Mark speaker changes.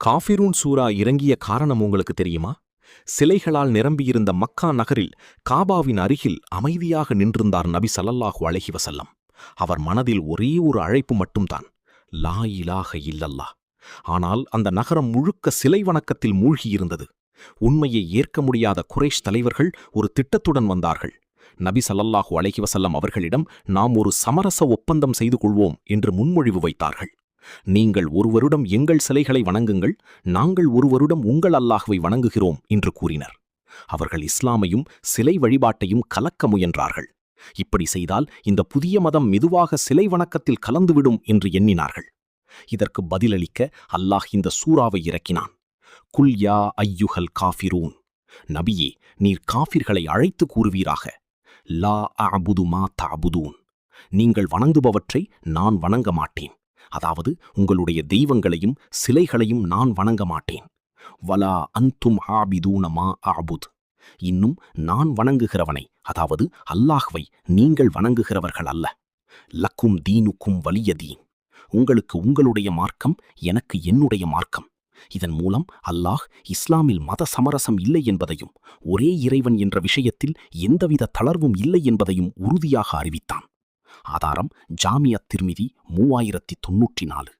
Speaker 1: காஃபிரூன் சூரா இறங்கிய காரணம் உங்களுக்கு தெரியுமா? சிலைகளால் நிரம்பியிருந்த மக்கா நகரில் காபாவின் அருகில் அமைதியாக நின்றிருந்தார் நபி ஸல்லல்லாஹு அலைஹி வஸல்லம். அவர் மனதில் ஒரே ஒரு அழைப்பு மட்டும்தான், லா இலாஹ இல்லல்லாஹ். ஆனால் அந்த நகரம் முழுக்க சிலை வணக்கத்தில் மூழ்கியிருந்தது. உண்மையை ஏற்க முடியாத குறைஷ் தலைவர்கள் ஒரு திட்டத்துடன் வந்தார்கள். நபி ஸல்லல்லாஹு அலைஹி வஸல்லம் அவர்களிடம் நாம் ஒரு சமரச ஒப்பந்தம் செய்து கொள்வோம் என்று முன்மொழிவு வைத்தார்கள். நீங்கள் ஒரு வருடம் எங்கள் சிலைகளை வணங்குங்கள், நாங்கள் ஒரு வருடம் உங்கள் அல்லாஹ்வை வணங்குகிறோம் என்று கூறினர். அவர்கள் இஸ்லாமையும் சிலை வழிபாட்டையும் கலக்க முயன்றார்கள். இப்படி செய்தால் இந்த புதிய மதம் மெதுவாக சிலை வணக்கத்தில் கலந்துவிடும் என்று எண்ணினார்கள். இதற்கு பதிலளிக்க அல்லாஹ் இந்த சூராவை இறக்கினான். குல் யா ஐயுஹல் காஃபிரூன், நபியே நீர் காஃபிர்களை அழைத்து கூறுவீராக. லா அஅபுது மா தஅபுதூன், நீங்கள் வணங்குபவற்றை நான் வணங்க மாட்டேன். அதாவது உங்களுடைய தெய்வங்களையும் சிலைகளையும் நான் வணங்க மாட்டேன். வலா அன்தும் ஆபிதூன மா அஅபுத், இன்னும் நான் வணங்குகிறவனை, அதாவது அல்லாஹ்வை நீங்கள் வணங்குகிறவர்கள் அல்ல. லக்கும் தீனுக்கும் வலிய தீன், உங்களுக்கு உங்களுடைய மார்க்கம், எனக்கு என்னுடைய மார்க்கம். இதன் மூலம் அல்லாஹ் இஸ்லாமில் மத சமரசம் இல்லை என்பதையும் ஒரே இறைவன் என்ற விஷயத்தில் எந்தவித தளர்வும் இல்லை என்பதையும் உறுதியாக அறிவித்தான். ஆதாரம் ஜாமிஅத் திர்மிதி 3094.